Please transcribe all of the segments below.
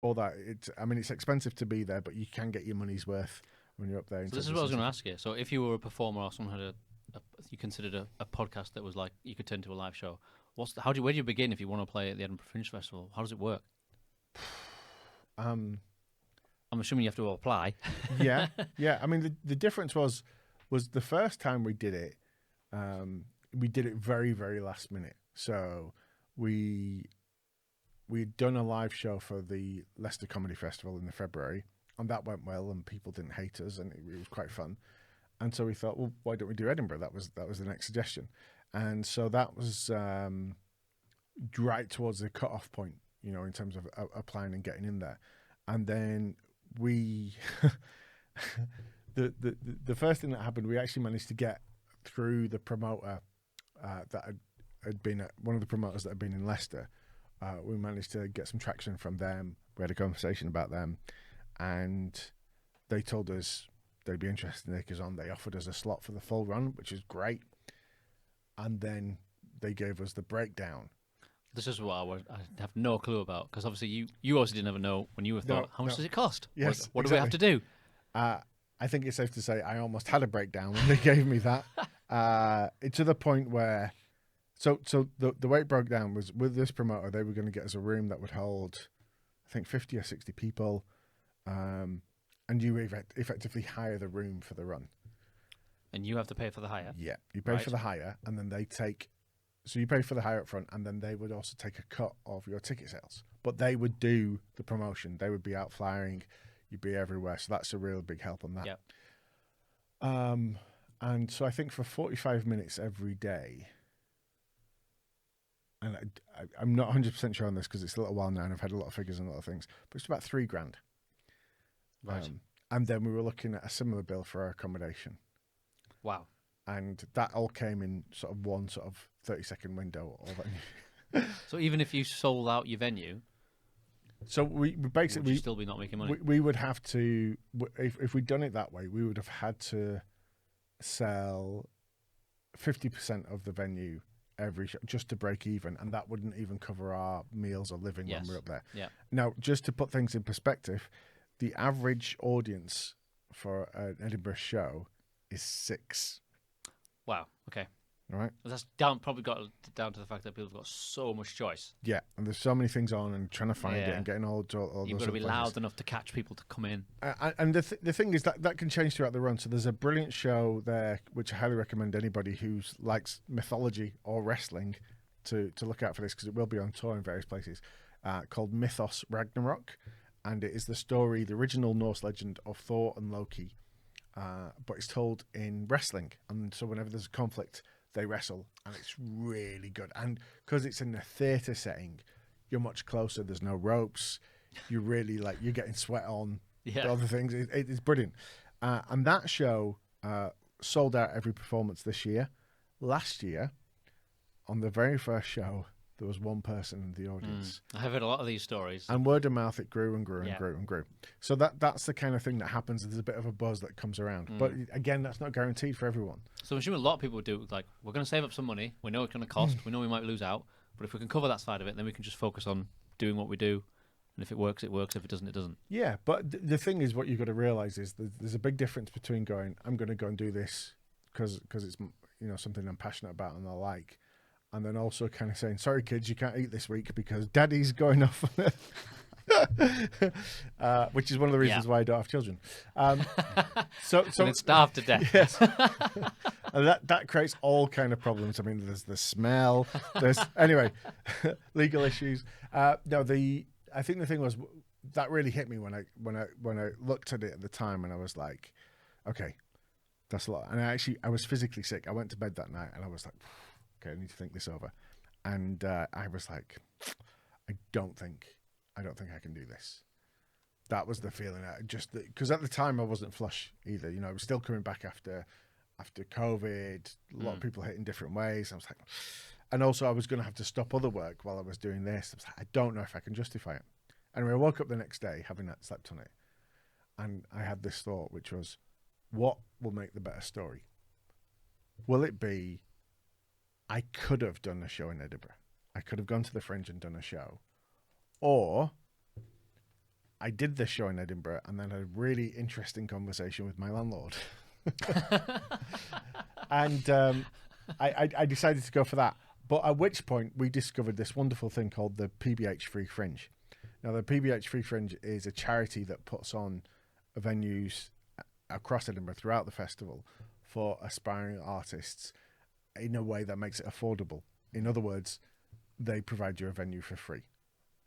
all that. I mean, it's expensive to be there, but you can get your money's worth when you're up there. In So this terms is of what I was seeing going to stuff. ask you. So if you were a performer or someone had you considered a podcast that was like you could turn to a live show, where do you begin if you want to play at the Edinburgh Fringe Festival? How does it work? Um, I'm assuming you have to apply. yeah, yeah. I mean, the difference was the first time we did it very, very last minute. So we we'd done a live show for the Leicester Comedy Festival in the February, and that went well, and people didn't hate us, and it was quite fun. And so we thought, well, why don't we do Edinburgh? That was the next suggestion, and so that was right towards the cut-off point, in terms of applying and getting in there. And then we, the first thing that happened, we actually managed to get through the promoter that had been at one of the promoters that had been in Leicester. We managed to get some traction from them. We had a conversation about them, and they told us they'd be interested in taking us on. They offered us a slot for the full run, which is great. And then they gave us the breakdown. This is what I have no clue about, because obviously you also didn't ever know when you were thought, how much does it cost? Yes, what do we have to do? I think it's safe to say I almost had a breakdown when they gave me that. To the point where, so the way it broke down was with this promoter, they were going to get us a room that would hold, I think, 50 or 60 people, and you effectively hire the room for the run. And you have to pay for the hire? Yeah, you pay for the hire, and then they take. So you pay for the hire up front, and then they would also take a cut of your ticket sales. But they would do the promotion. They would be out flying. You'd be everywhere. So that's a real big help on that. Yep. And so I think for 45 minutes every day, and I'm not 100% sure on this because it's a little while now and I've had a lot of figures and a lot of things, but it's about $3,000. Right. And then we were looking at a similar bill for our accommodation. Wow. And that all came in sort of one sort of 30-second window. All that. So even if you sold out your venue, so we basically would you still be not making money? We would have to, if we'd done it that way, we would have had to sell 50% of the venue every show just to break even, and that wouldn't even cover our meals or living when we're up there. Yeah. Now, just to put things in perspective, the average audience for an Edinburgh show is 6. Wow. Okay. All right. That's probably got down to the fact that people have got so much choice. Yeah, and there's so many things on, and trying to find it and getting all You've those got to be other loud places. enough to catch people to come in. And the thing is that can change throughout the run. So there's a brilliant show there, which I highly recommend anybody who likes mythology or wrestling to look out for this, because it will be on tour in various places, called Mythos Ragnarok. And it is the original Norse legend of Thor and Loki, but it's told in wrestling. And so whenever there's a conflict, they wrestle, and it's really good. And because it's in a theatre setting, you're much closer. There's no ropes. You're really you're getting sweat on. Yeah. Other things. It's brilliant. And that show sold out every performance this year. Last year, on the very first show, there was one person in the audience. I have heard a lot of these stories. And word of mouth, it grew and grew and grew and grew. So that's the kind of thing that happens. There's a bit of a buzz that comes around. But again, that's not guaroguared for everyone. So I'm assuming a lot of people would do, we're going to save up some money. We know it's going to cost. We know we might lose out. But if we can cover that side of it, then we can just focus on doing what we do. And if it works, it works. If it doesn't, it doesn't. Yeah, but the thing is, what you've got to realise is there's a big difference between going, I'm going to go and do this because it's something I'm passionate about and I like, and then also kind of saying, sorry kids, you can't eat this week because daddy's going off. Which is one of the reasons why I don't have children. So it's starved to death. Yes. And that creates all kind of problems. I mean, there's the smell. There's anyway, legal issues. I think the thing was that really hit me when I looked at it at the time, and I was like, okay, that's a lot. And I was physically sick. I went to bed that night and I was like, okay, I need to think this over. And I was like, I don't think I can do this. That was the feeling. Because at the time I wasn't flush either. I was still coming back after COVID. A lot of people hit in different ways. I was like, and also I was going to have to stop other work while I was doing this. I was like, I don't know if I can justify it. Anyway, I woke up the next day having not slept on it, and I had this thought, which was, what will make the better story? Will it be, I could have done a show in Edinburgh. I could have gone to the Fringe and done a show. Or I did this show in Edinburgh and then had a really interesting conversation with my landlord. And I decided to go for that. But at which point we discovered this wonderful thing called the PBH Free Fringe. Now, the PBH Free Fringe is a charity that puts on venues across Edinburgh throughout the festival for aspiring artists in a way that makes it affordable. In other words, they provide you a venue for free.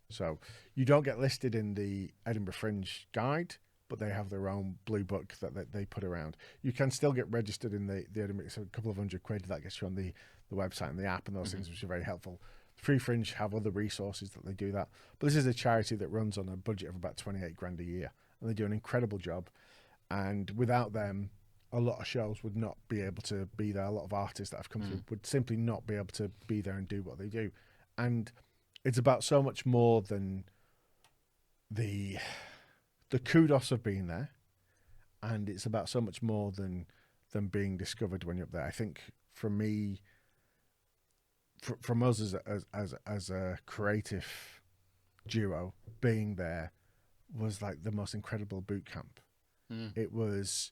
So you don't get listed in the Edinburgh Fringe guide, but they have their own blue book that they put around. You can still get registered in the Edinburgh, so a couple of £100 that gets you on the website and the app and those things, which are very helpful. Free Fringe have other resources that they do that. But this is a charity that runs on a budget of about 28 grand a year. And they do an incredible job. And without them, a lot of shows would not be able to be there. A lot of artists that have come through would simply not be able to be there and do what they do. And it's about so much more than the kudos of being there. And it's about so much more than being discovered when you're up there. I think for me, from us as a creative duo, being there was like the most incredible boot camp. It was,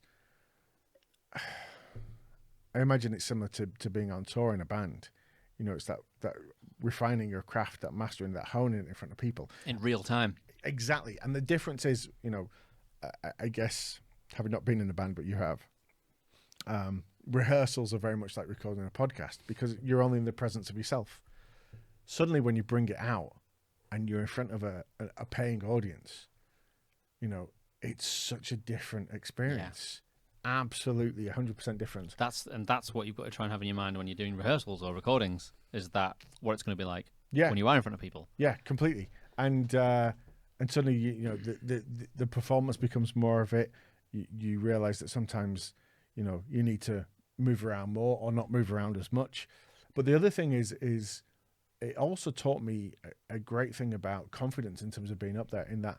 I imagine it's similar to being on tour in a band. You know, it's that refining your craft, that mastering, that honing it in front of people. In real time. Exactly. And the difference is, you know, I guess, having not been in a band, but you have, rehearsals are very much like recording a podcast because you're only in the presence of yourself. Suddenly when you bring it out and you're in front of a paying audience, you know, it's such a different experience. Yeah. Absolutely 100% different. That's what you've got to try and have in your mind when you're doing rehearsals or recordings, is that what it's going to be like when you are in front of people. Yeah, completely. And suddenly you know the performance becomes more of it. You realize that sometimes, you know, you need to move around more or not move around as much. But the other thing is it also taught me a great thing about confidence in terms of being up there, in that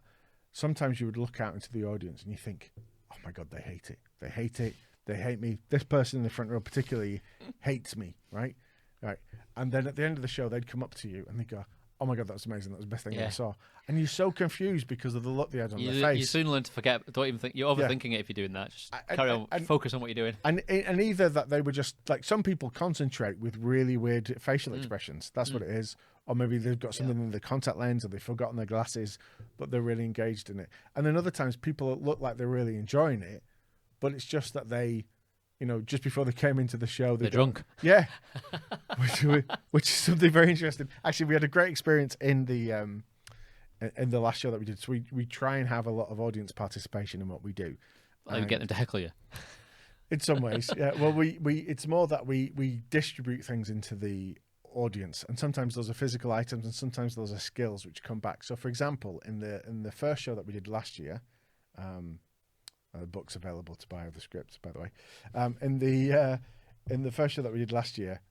sometimes you would look out into the audience and you think, oh my God, they hate it. They hate it. They hate me. This person in the front row particularly hates me, right? Right. And then at the end of the show, they'd come up to you and they'd go, oh my God, that was amazing. That was the best thing I ever saw. And you're so confused because of the look they had on their face. You soon learn to forget. Don't even think. You're overthinking it if you're doing that. Just carry on. Focus on what you're doing. And either that they were just like, some people concentrate with really weird facial expressions. That's what it is. Or maybe they've got something in the contact lens, or they've forgotten their glasses, but they're really engaged in it. And then other times people look like they're really enjoying it, but it's just that they, you know, just before they came into the show, they're drunk. Yeah, which is something very interesting. Actually, we had a great experience in the last show that we did. So we try and have a lot of audience participation in what we do. You get them to heckle you. In some ways, yeah. Well, we it's more that we distribute things into the audience, and sometimes those are physical items and sometimes those are skills which come back. So for example, in the first show that we did last year, the book's available to buy of the scripts, by the way, in the first show that we did last year,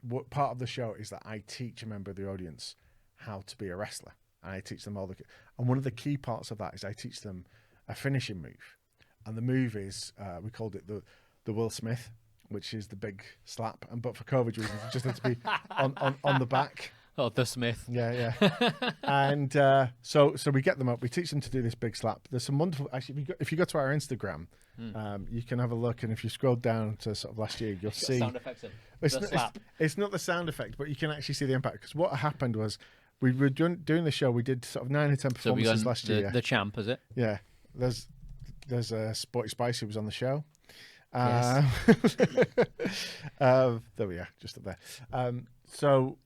what part of the show is that I teach a member of the audience how to be a wrestler, and I teach them and one of the key parts of that is I teach them a finishing move, and the move is we called it the Will Smith, which is the big slap, but for COVID reasons, it just had to be on the back. Oh, the Smith. Yeah. And so we get them up. We teach them to do this big slap. There's some wonderful. Actually, if you go to our Instagram, you can have a look. And if you scroll down to sort of last year, you'll see. Sound effects in. It's not the sound effect, but you can actually see the impact. Because what happened was we were doing the show. We did sort of 9 or 10 performances last year. The champ, is it? Yeah. There's Sporty Spice who was on the show. Yes. There we are, just up there. So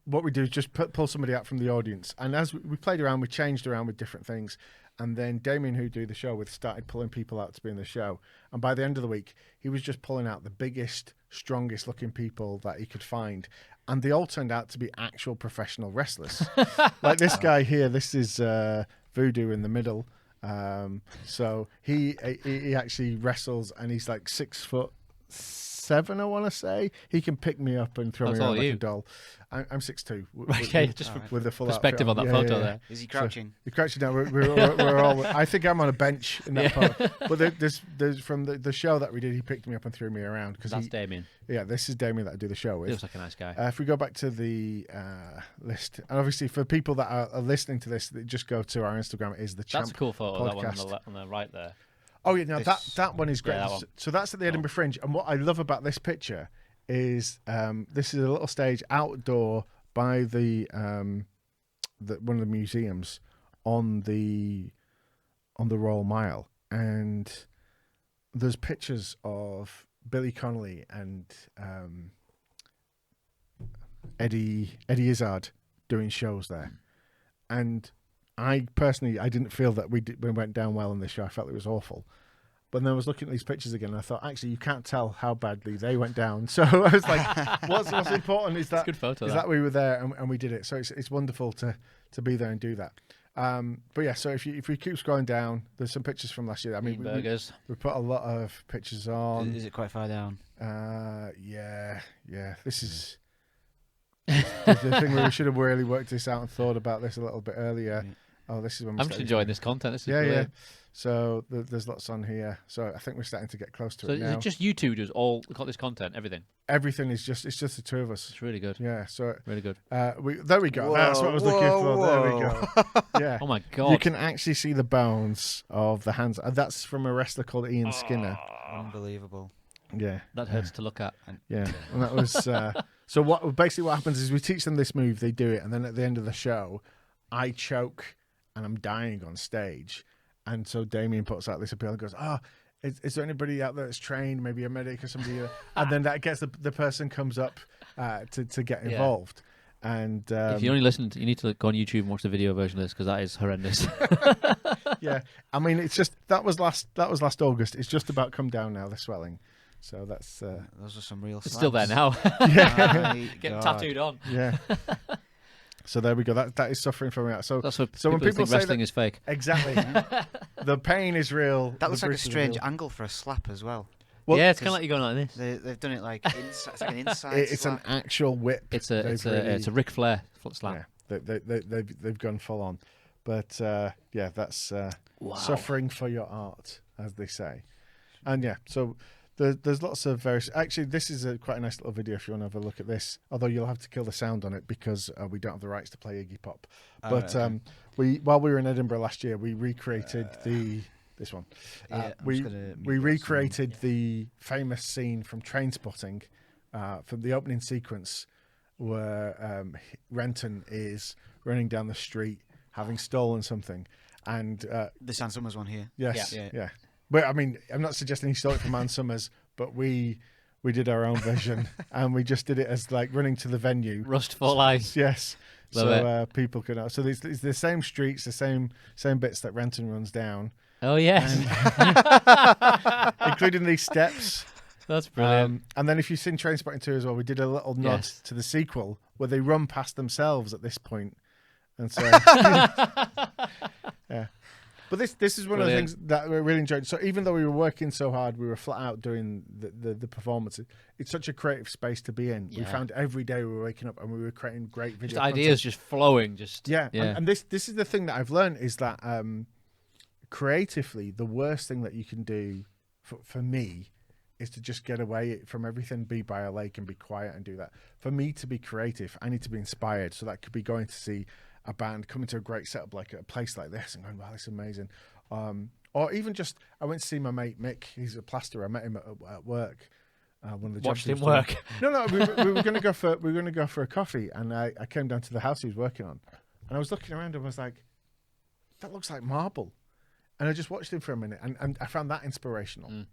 what we do is just pull somebody out from the audience, and as we played around, we changed around with different things, and then Damien, who do the show with, started pulling people out to be in the show, and by the end of the week he was just pulling out the biggest, strongest looking people that he could find, and they all turned out to be actual professional wrestlers. Like this guy here, this is Voodoo in the middle. So he actually wrestles, and he's like 6'7" 6'7", I want to say. He can pick me up and throw me around like a doll. I'm 6'2". Okay, just with the full perspective on that photo there. Is he crouching? You're crouching down. We're all. I think I'm on a bench in that part. But there's from the show that we did, he picked me up and threw me around. That's Damien. Yeah, this is Damien that I do the show with. He looks like a nice guy. If we go back to the list, and obviously for people that are listening to this, just go to our Instagram. It is the Champ. That's a cool photo. Podcast. That one on the right there. Oh yeah, no, that one is great. Yeah, that one. So that's at the Edinburgh Fringe, and what I love about this picture is this is a little stage outdoor by the one of the museums on the Royal Mile, and there's pictures of Billy Connolly and Eddie Izzard doing shows there, and I personally didn't feel that we went down well in this show. I felt it was awful. But then I was looking at these pictures again, and I thought, actually, you can't tell how badly they went down. So I was like, what's important is that, good photo, that we were there and we did it. So it's wonderful to be there and do that. But yeah, so if we keep scrolling down, there's some pictures from last year. I mean, we put a lot of pictures on. Is it quite far down? Yeah. This is the thing where we should have really worked this out and thought about this a little bit earlier. Yeah. Oh, this is when I'm just enjoying this content. This is yeah. So there's lots on here. So I think we're starting to get close to it now. So is it just you two just all got this content, everything? Everything is just the two of us. It's really good. Yeah. So really good. There we go. That's what I was looking for. There we go. Yeah. Oh my God. You can actually see the bones of the hands. That's from a wrestler called Ian Skinner. Unbelievable. Yeah. That hurts to look at. Yeah. And that was so what happens is we teach them this move, they do it, and then at the end of the show, I choke and I'm dying on stage. And so Damien puts out this appeal and goes, is there anybody out there that's trained, maybe a medic or somebody? And then that gets the person comes up to get involved. And if you only listen, you need to go on YouTube and watch the video version of this because that is horrendous. Yeah, I mean, it's just that was last August. It's just about come down now, the swelling. So that's those are some real. It's still there now. Yeah, getting tattooed on. Yeah. So there we go. That is suffering from that. So that's what when people say wrestling is fake. Exactly. The pain is real. That looks like a strange angle for a slap as well. Well, yeah, it's kind of like you're going like this. They've done it like inside. It's like an inside. It's slap. an actual whip. It's a Ric Flair foot slap. Yeah, they've gone full on. But yeah, that's suffering for your art, as they say. And yeah, so there's lots of various. Actually, this is quite a nice little video if you want to have a look at this. Although you'll have to kill the sound on it because we don't have the rights to play Iggy Pop. But while we were in Edinburgh last year, we recreated this one. We recreated the famous scene from Trainspotting from the opening sequence where Renton is running down the street having stolen something, and the Sam Summers one here. Yes, yeah. But I mean, I'm not suggesting he stole it from Ann Summers, but we did our own version, and we just did it as like running to the venue. Rust for life. Yes. So people could. So it's the same streets, the same bits that Renton runs down. Oh yes. Including these steps. That's brilliant. And then if you've seen Trainspotting 2 as well, we did a little nod to the sequel where they run past themselves at this point. And so yeah. But this is one of the things that we really enjoyed. So even though we were working so hard, we were flat out doing the performances. It's such a creative space to be in. Yeah. We found every day we were waking up and we were creating great video ideas just flowing. Yeah. And this is the thing that I've learned is that creatively, the worst thing that you can do for me is to just get away from everything, be by a lake and be quiet and do that. For me to be creative, I need to be inspired. So that could be going to see a band, coming to a great setup like a place like this and going, wow, this is amazing. Or even just, I went to see my mate Mick. He's a plasterer. I met him at work. One of the watched him work. No, we were going to go for a coffee, and I came down to the house he was working on, and I was looking around and was like, that looks like marble. And I just watched him for a minute, and I found that inspirational.